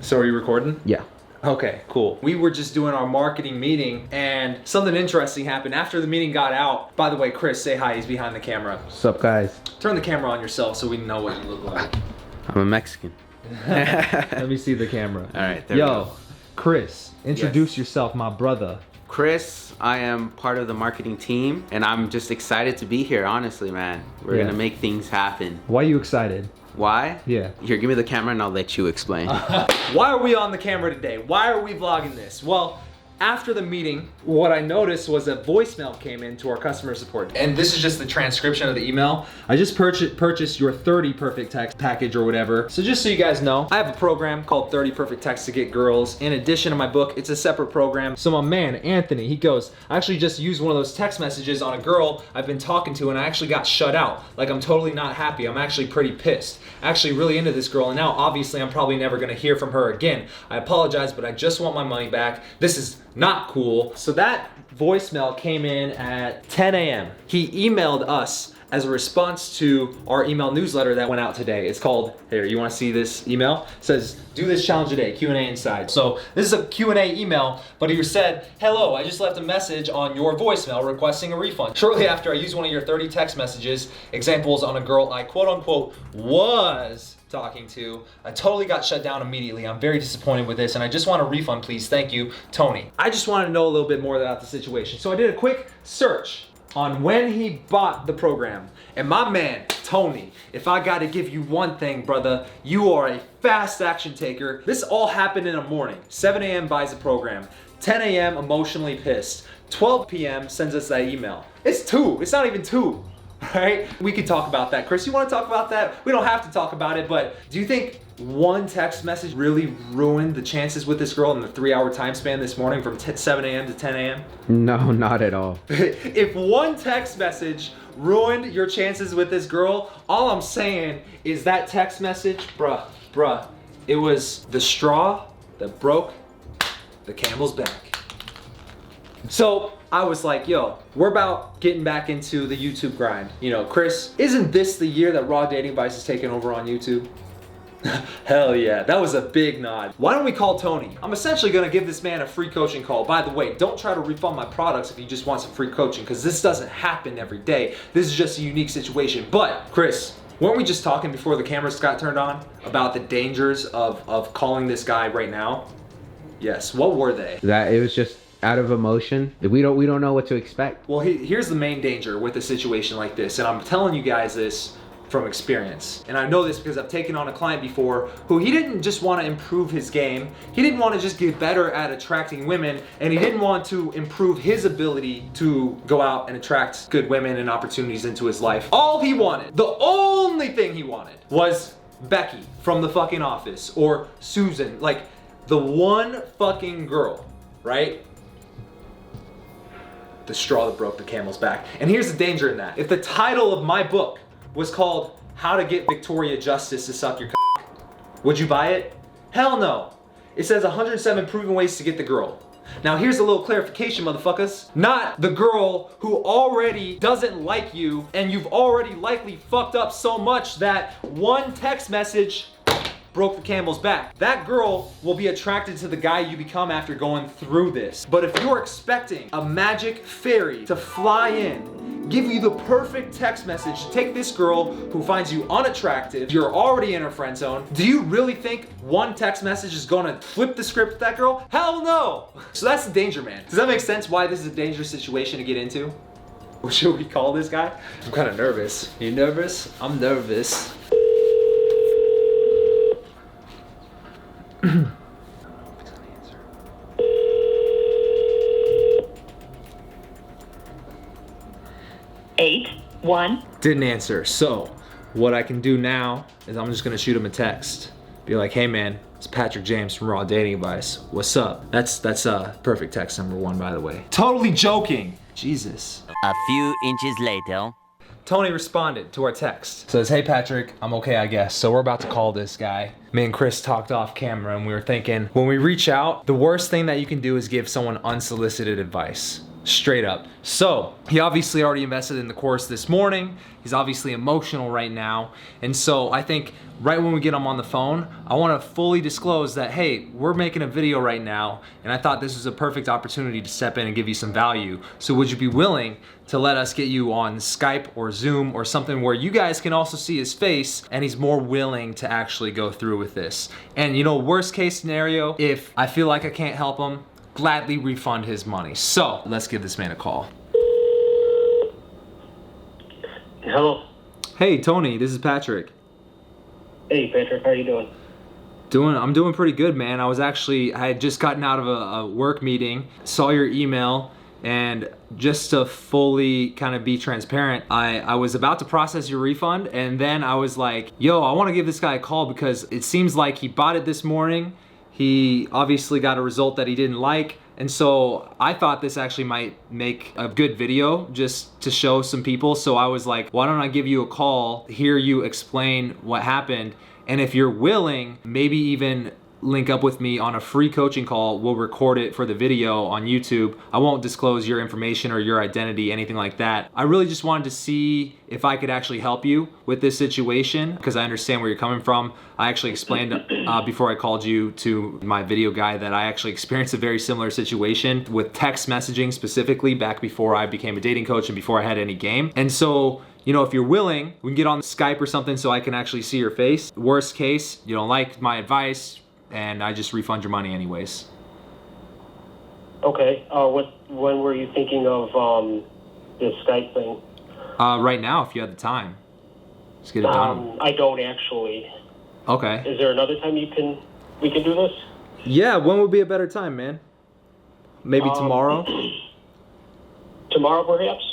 So are you recording? Yeah. Okay, cool. We were just doing our marketing meeting and something interesting happened after the meeting got out. By the way, Chris, say hi. He's behind the camera. What's up, guys? Turn the camera on yourself so we know what you look like. I'm a Mexican. Let me see the camera. All right, there we go. Chris, introduce yourself, my brother. Chris, I am part of the marketing team, and I'm just excited to be here, honestly, man. We're gonna make things happen. Why are you excited? Why? Yeah. Here, give me the camera and I'll let you explain. Why are we on the camera today? Why are we vlogging this? Well, after the meeting, what I noticed was a voicemail came in to our customer support. And this is just the transcription of the email. I just purchased your 30 perfect text package or whatever. So just so you guys know, I have a program called 30 Perfect Texts to Get Girls. In addition to my book, it's a separate program. So my man, Anthony, he goes, I actually just used one of those text messages on a girl I've been talking to and I actually got shut out. Like, I'm totally not happy. I'm actually pretty pissed. Actually really into this girl, and now obviously I'm probably never gonna hear from her again. I apologize, but I just want my money back. This is not cool. So that voicemail came in at 10 a.m. He emailed us as a response to our email newsletter that went out today. It's called, here, you wanna see this email? It says, do this challenge today, Q&A inside. So this is a Q&A email, but he said, hello, I just left a message on your voicemail requesting a refund. Shortly after I used one of your 30 text messages, examples on a girl I quote unquote was talking to. I totally got shut down immediately. I'm very disappointed with this and I just want a refund, please. Thank you, Tony. I just wanted to know a little bit more about the situation. So I did a quick search on when he bought the program. And my man, Tony, if I gotta give you one thing, brother, you are a fast action taker. This all happened in the morning. 7 a.m. buys the program. 10 a.m. emotionally pissed. 12 p.m. sends us that email. It's 2, it's not even 2. Right? We could talk about that. Chris, you want to talk about that? We don't have to talk about it, but do you think one text message really ruined the chances with this girl in the 3-hour time span this morning from 7 a.m. to 10 a.m.? No, not at all. If one text message ruined your chances with this girl, all I'm saying is that text message, bruh, it was the straw that broke the camel's back. So I was like, yo, we're about getting back into the YouTube grind. You know, Chris, isn't this the year that Raw Dating Advice is taking over on YouTube? Hell yeah, that was a big nod. Why don't we call Tony? I'm essentially gonna give this man a free coaching call. By the way, don't try to refund my products if you just want some free coaching, because this doesn't happen every day. This is just a unique situation. But Chris, weren't we just talking before the cameras got turned on about the dangers of calling this guy right now? Yes, what were they? That it was just out of emotion. We don't know what to expect. Well, here's the main danger with a situation like this, and I'm telling you guys this from experience. And I know this because I've taken on a client before who he didn't just want to improve his game, he didn't want to just get better at attracting women, and he didn't want to improve his ability to go out and attract good women and opportunities into his life. All he wanted, the only thing he wanted, was Becky from the fucking office, or Susan, like the one fucking girl, right? The straw that broke the camel's back. And here's the danger in that. If the title of my book was called How to Get Victoria Justice to Suck Your C***, would you buy it? Hell no. It says 107 proven ways to get the girl. Now here's a little clarification, motherfuckers. Not the girl who already doesn't like you and you've already likely fucked up so much that one text message broke the camel's back. That girl will be attracted to the guy you become after going through this. But if you're expecting a magic fairy to fly in, give you the perfect text message to take this girl who finds you unattractive, you're already in her friend zone, do you really think one text message is gonna flip the script with that girl? Hell no! So that's the danger, man. Does that make sense why this is a dangerous situation to get into? What should we call this guy? I'm kind of nervous. You nervous? I'm nervous. 8-1. Didn't answer. So what I can do now is I'm just gonna shoot him a text. Be like, hey man, it's Patrick James from Raw Dating Advice. What's up? That's perfect text number 1, by the way. Totally joking. Jesus. A few inches later. Tony responded to our text. Says, hey Patrick, I'm okay I guess. So we're about to call this guy. Me and Chris talked off camera and we were thinking, when we reach out, the worst thing that you can do is give someone unsolicited advice. Straight up. So he obviously already invested in the course this morning. He's obviously emotional right now. And so I think right when we get him on the phone, I want to fully disclose that, hey, we're making a video right now, and I thought this was a perfect opportunity to step in and give you some value. So would you be willing to let us get you on Skype or Zoom or something where you guys can also see his face and he's more willing to actually go through with this? And you know, worst case scenario, if I feel like I can't help him, gladly refund his money. So let's give this man a call. Hello. Hey Tony, this is Patrick. Hey Patrick, how you doing? I'm doing pretty good, man. I had just gotten out of a work meeting, saw your email, and just to fully kind of be transparent, I was about to process your refund, and then I was like, yo, I want to give this guy a call because it seems like he bought it this morning. He obviously got a result that he didn't like. And so I thought this actually might make a good video just to show some people. So I was like, why don't I give you a call, hear you explain what happened. And if you're willing, maybe even link up with me on a free coaching call. We'll record it for the video on YouTube. I won't disclose your information or your identity, anything like that. I really just wanted to see if I could actually help you with this situation because I understand where you're coming from. I actually explained before I called you to my video guy that I actually experienced a very similar situation with text messaging specifically back before I became a dating coach and before I had any game. And so, you know, if you're willing, we can get on Skype or something so I can actually see your face. Worst case, you don't like my advice, and I just refund your money anyways. Okay. When were you thinking of this Skype thing? Right now, if you had the time. Just get it done. I don't actually. Okay. Is there another time we can do this? Yeah, when would be a better time, man? Maybe tomorrow? Tomorrow, perhaps?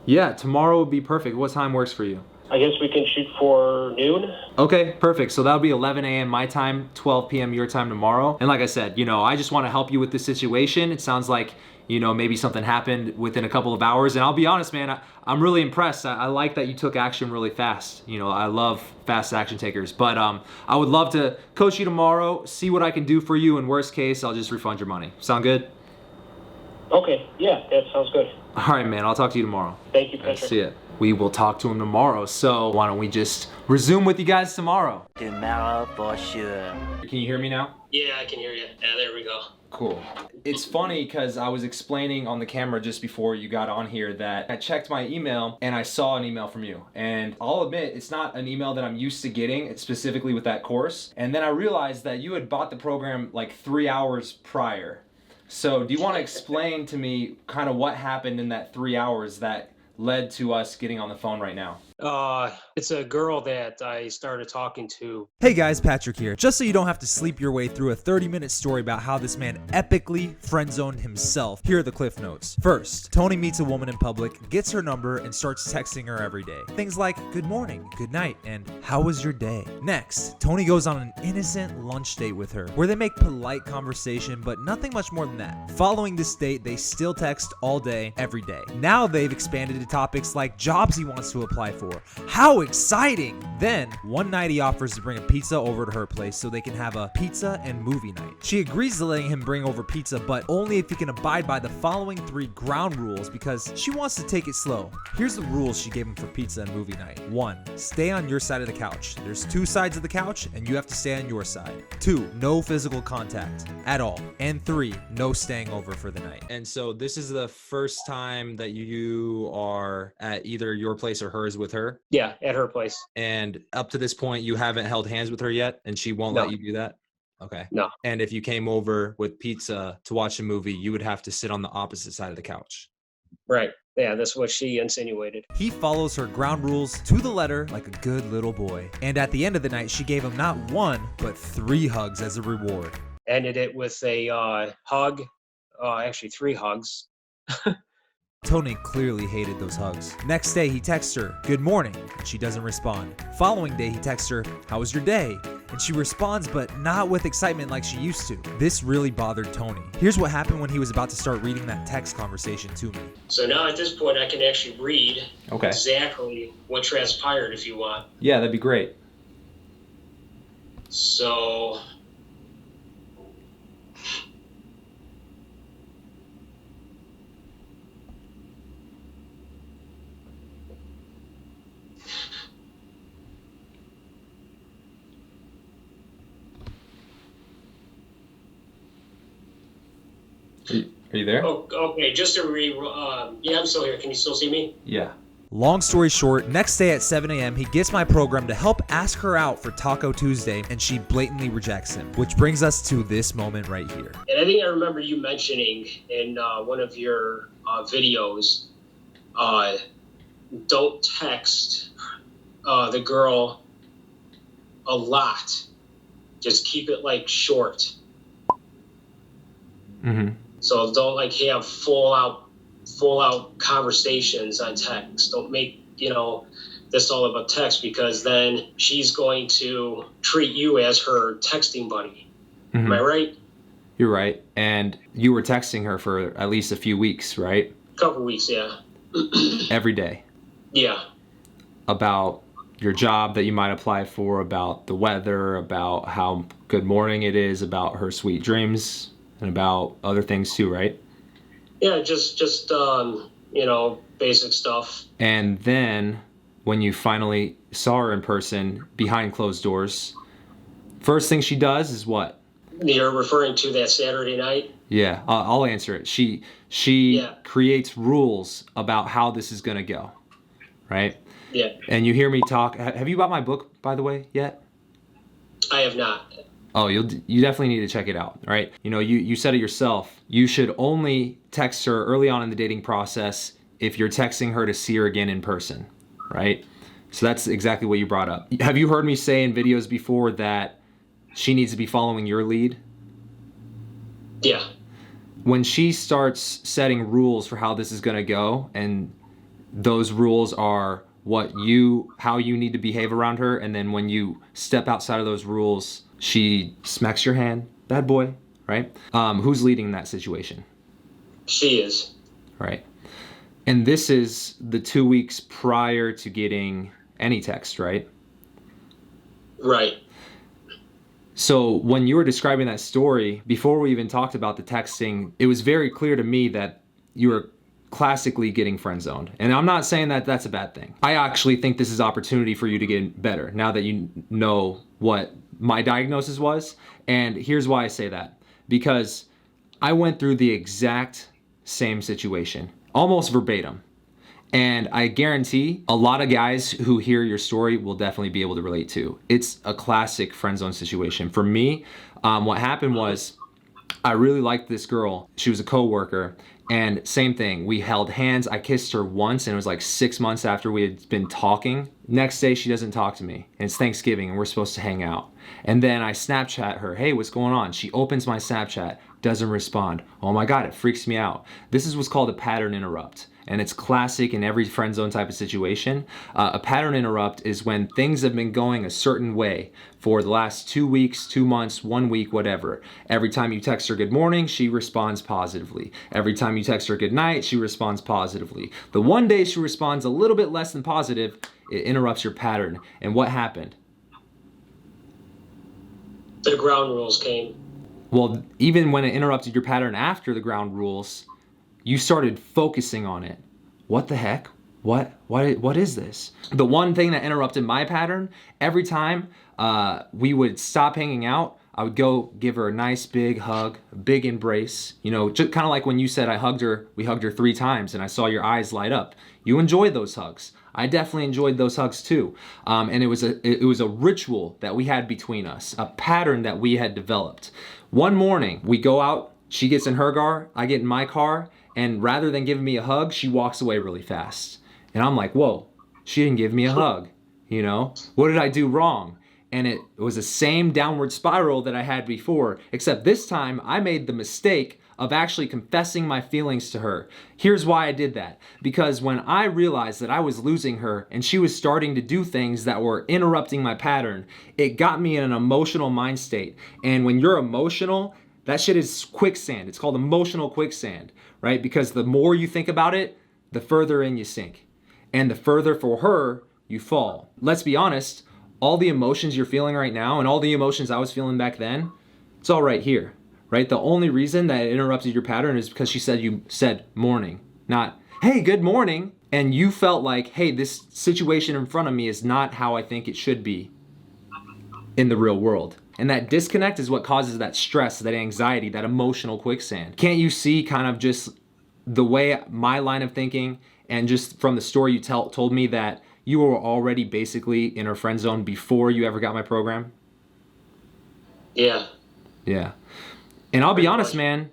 Yeah, tomorrow would be perfect. What time works for you? I guess we can shoot for noon. Okay, perfect. So that'll be 11 a.m. my time, 12 p.m. your time tomorrow. And like I said, you know, I just want to help you with this situation. It sounds like, you know, maybe something happened within a couple of hours. And I'll be honest, man, I'm really impressed. I like that you took action really fast. You know, I love fast action takers. But I would love to coach you tomorrow, see what I can do for you. And worst case, I'll just refund your money. Sound good? Okay, yeah, that sounds good. All right, man, I'll talk to you tomorrow. Thank you, Patrick. See ya. We will talk to him tomorrow. So why don't we just resume with you guys tomorrow? Tomorrow for sure. Can you hear me now? Yeah, I can hear you. Yeah, there we go. Cool. It's funny because I was explaining on the camera just before you got on here that I checked my email and I saw an email from you. And I'll admit, it's not an email that I'm used to getting, specifically with that course. And then I realized that you had bought the program like 3 hours prior. So do you want to explain to me kind of what happened in that 3 hours that led to us getting on the phone right now? It's a girl that I started talking to. Hey guys, Patrick here. Just so you don't have to sleep your way through a 30-minute story about how this man epically friend-zoned himself, here are the cliff notes. First, Tony meets a woman in public, gets her number, and starts texting her every day. Things like, good morning, good night, and how was your day? Next, Tony goes on an innocent lunch date with her, where they make polite conversation, but nothing much more than that. Following this date, they still text all day, every day. Now they've expanded to topics like jobs he wants to apply for. How exciting! Then, one night he offers to bring a pizza over to her place so they can have a pizza and movie night. She agrees to letting him bring over pizza, but only if he can abide by the following 3 ground rules because she wants to take it slow. Here's the rules she gave him for pizza and movie night. 1. Stay on your side of the couch. There's 2 sides of the couch and you have to stay on your side. 2. No physical contact at all. And 3. No staying over for the night. And so this is the first time that you are at either your place or hers with her? Yeah, at her place. And up to this point, you haven't held hands with her yet, and she won't let you do that? Okay. No. And if you came over with pizza to watch a movie, you would have to sit on the opposite side of the couch. Right. Yeah, that's what she insinuated. He follows her ground rules to the letter like a good little boy. And at the end of the night, she gave him not 1, but 3 hugs as a reward. Ended it with a hug. Actually, 3 hugs. Tony clearly hated those hugs. Next day, he texts her, good morning, and she doesn't respond. Following day, he texts her, how was your day? And she responds, but not with excitement like she used to. This really bothered Tony. Here's what happened when he was about to start reading that text conversation to me. So now at this point, I can actually read exactly what transpired if you want. Yeah, that'd be great. So... Are you there? Oh, okay. Just to yeah, I'm still here. Can you still see me? Yeah. Long story short, next day at 7 a.m., he gets my program to help ask her out for Taco Tuesday, and she blatantly rejects him, which brings us to this moment right here. And I think I remember you mentioning in one of your videos, don't text the girl a lot. Just keep it like short. Mm-hmm. So don't like have full out conversations on text. Don't make, this all about text, because then she's going to treat you as her texting buddy. Mm-hmm. Am I right? You're right. And you were texting her for at least a few weeks, right? A couple weeks, yeah. Every day. Yeah. About your job that you might apply for, about the weather, about how good morning it is, about her sweet dreams, and about other things too, right? Yeah, just basic stuff. And then when you finally saw her in person behind closed doors, first thing she does is what? You're referring to that Saturday night? Yeah, I'll answer it. She creates rules about how this is going to go, right? Yeah. And you hear me talk. Have you bought my book, by the way, yet? I have not. Oh, you definitely need to check it out, right? You said it yourself. You should only text her early on in the dating process if you're texting her to see her again in person, right? So that's exactly what you brought up. Have you heard me say in videos before that she needs to be following your lead? Yeah. When she starts setting rules for how this is going to go, and those rules are how you need to behave around her, and then when you step outside of those rules, she smacks your hand. Bad boy, right? Who's leading that situation? She is. Right. And this is the 2 weeks prior to getting any text, right? Right. So when you were describing that story, before we even talked about the texting, it was very clear to me that you were classically getting friend zoned. And I'm not saying that that's a bad thing. I actually think this is opportunity for you to get better now that you know what my diagnosis was. And here's why I say that. Because I went through the exact same situation, almost verbatim. And I guarantee a lot of guys who hear your story will definitely be able to relate to. It's a classic friend zone situation. For me, what happened was I really liked this girl. She was a coworker. And same thing, we held hands. I kissed her once, and it was like 6 months after we had been talking. Next day, she doesn't talk to me. And it's Thanksgiving, and we're supposed to hang out. And then I Snapchat her, hey, what's going on? She opens my Snapchat, doesn't respond. Oh my God, it freaks me out. This is what's called a pattern interrupt. And it's classic in every friend zone type of situation. A pattern interrupt is when things have been going a certain way for the last 2 weeks, 2 months, 1 week, whatever. Every time you text her good morning, she responds positively. Every time you text her good night, she responds positively. The one day she responds a little bit less than positive, it interrupts your pattern. And what happened? The ground rules came. Well, even when it interrupted your pattern after the ground rules, you started focusing on it. What the heck? What is this? The one thing that interrupted my pattern, every time we would stop hanging out, I would go give her a nice big hug, a big embrace. Just kind of like when you said we hugged her 3 times, and I saw your eyes light up. You enjoyed those hugs. I definitely enjoyed those hugs too. And it was a ritual that we had between us, a pattern that we had developed. One morning, we go out, she gets in her car, I get in my car, and rather than giving me a hug, she walks away really fast. And I'm like, whoa, she didn't give me a hug. What did I do wrong? And it was the same downward spiral that I had before, except this time I made the mistake of actually confessing my feelings to her. Here's why I did that. Because when I realized that I was losing her and she was starting to do things that were interrupting my pattern, it got me in an emotional mind state. And when you're emotional, that shit is quicksand. It's called emotional quicksand, right? Because the more you think about it, the further in you sink. And the further for her, you fall. Let's be honest, all the emotions you're feeling right now and all the emotions I was feeling back then, it's all right here, right? The only reason that it interrupted your pattern is because you said morning, not, hey, good morning. And you felt like, hey, this situation in front of me is not how I think it should be in the real world. And that disconnect is what causes that stress, that anxiety, that emotional quicksand. Can't you see kind of just the way my line of thinking, and just from the story you told me, that you were already basically in her friend zone before you ever got my program? Yeah. Yeah. And I'll be honest, man,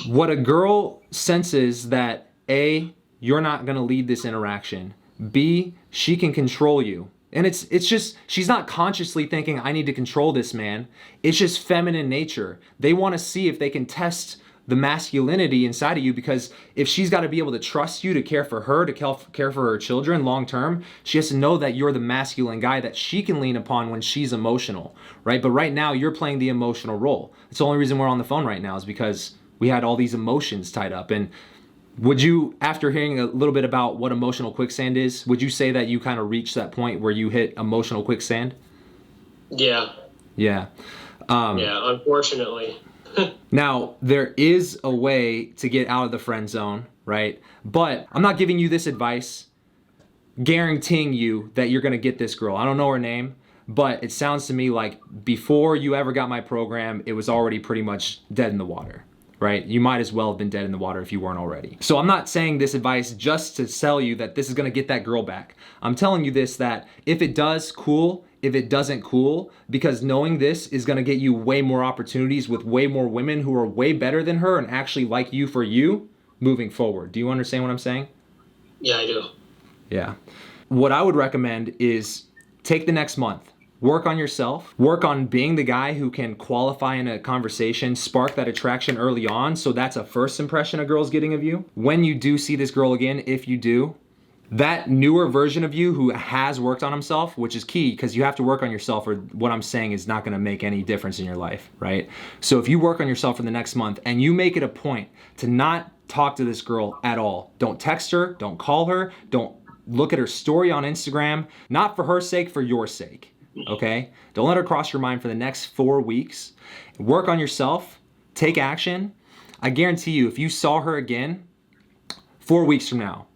what a girl senses that A, you're not going to lead this interaction. B, she can control you. And it's just, she's not consciously thinking, I need to control this man. It's just feminine nature. They want to see if they can test the masculinity inside of you, because if she's got to be able to trust you to care for her, to care for her children long term, she has to know that you're the masculine guy that she can lean upon when she's emotional, right? But right now you're playing the emotional role. It's the only reason we're on the phone right now is because we had all these emotions tied up. And would you, after hearing a little bit about what emotional quicksand is, would you say that you kind of reached that point where you hit emotional quicksand? Yeah. Yeah. Yeah, unfortunately. Now, there is a way to get out of the friend zone, right? But I'm not giving you this advice guaranteeing you that you're going to get this girl. I don't know her name, but it sounds to me like before you ever got my program, it was already pretty much dead in the water, right? You might as well have been dead in the water if you weren't already. So I'm not saying this advice just to tell you that this is going to get that girl back. I'm telling you this, that if it does, cool. If it doesn't, cool, because knowing this is going to get you way more opportunities with way more women who are way better than her and actually like you for you moving forward. Do you understand what I'm saying? Yeah, I do. Yeah. What I would recommend is take the next month, work on yourself, work on being the guy who can qualify in a conversation, spark that attraction early on. So that's a first impression a girl's getting of you. When you do see this girl again, if you do, that newer version of you who has worked on himself, which is key because you have to work on yourself, or what I'm saying is not going to make any difference in your life, right? So if you work on yourself for the next month and you make it a point to not talk to this girl at all, don't text her, don't call her, don't look at her story on Instagram, not for her sake, for your sake, okay? Don't let her cross your mind for the next 4 weeks. Work on yourself, take action. I guarantee you, if you saw her again 4 weeks from now,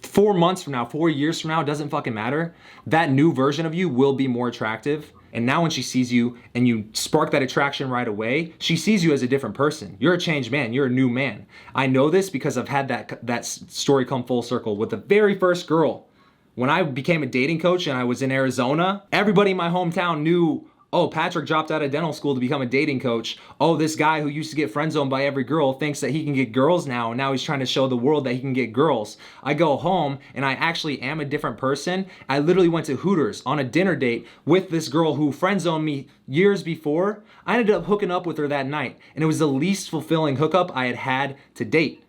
4 months from now, 4 years from now, doesn't fucking matter. That new version of you will be more attractive. And now when she sees you and you spark that attraction right away, she sees you as a different person. You're a changed man. You're a new man. I know this because I've had that story come full circle with the very first girl. When I became a dating coach and I was in Arizona, everybody in my hometown knew, oh, Patrick dropped out of dental school to become a dating coach. Oh, this guy who used to get friend zoned by every girl thinks that he can get girls now, and now he's trying to show the world that he can get girls. I go home and I actually am a different person. I literally went to Hooters on a dinner date with this girl who friend zoned me years before. I ended up hooking up with her that night, and it was the least fulfilling hookup I had to date.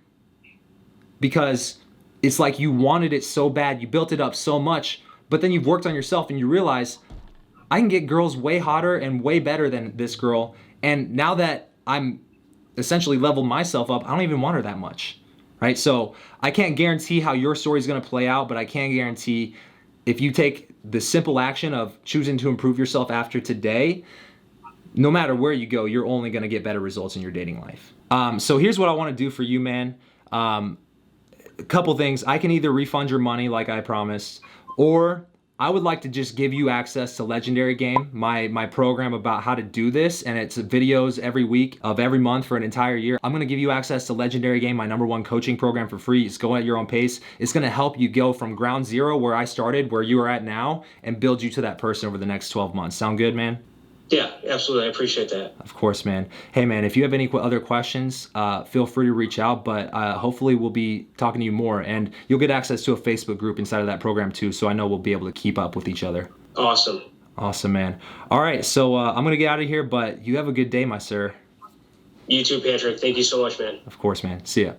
Because it's like you wanted it so bad, you built it up so much, but then you've worked on yourself and you realize, I can get girls way hotter and way better than this girl. And now that I'm essentially leveled myself up, I don't even want her that much, right? So I can't guarantee how your story is going to play out, but I can guarantee if you take the simple action of choosing to improve yourself after today, no matter where you go, you're only going to get better results in your dating life. So here's what I want to do for you, man. A couple things. I can either refund your money like I promised, or I would like to just give you access to Legendary Game, my program about how to do this, and it's videos every week of every month for an entire year. I'm gonna give you access to Legendary Game, my #1 coaching program for free. It's go at your own pace. It's gonna help you go from ground zero, where I started, where you are at now, and build you to that person over the next 12 months. Sound good, man? Yeah, absolutely. I appreciate that. Of course, man. Hey, man, if you have any other questions, feel free to reach out, but hopefully we'll be talking to you more, and you'll get access to a Facebook group inside of that program too, so I know we'll be able to keep up with each other. Awesome. Awesome, man. All right, so I'm going to get out of here, but you have a good day, my sir. You too, Patrick. Thank you so much, man. Of course, man. See ya.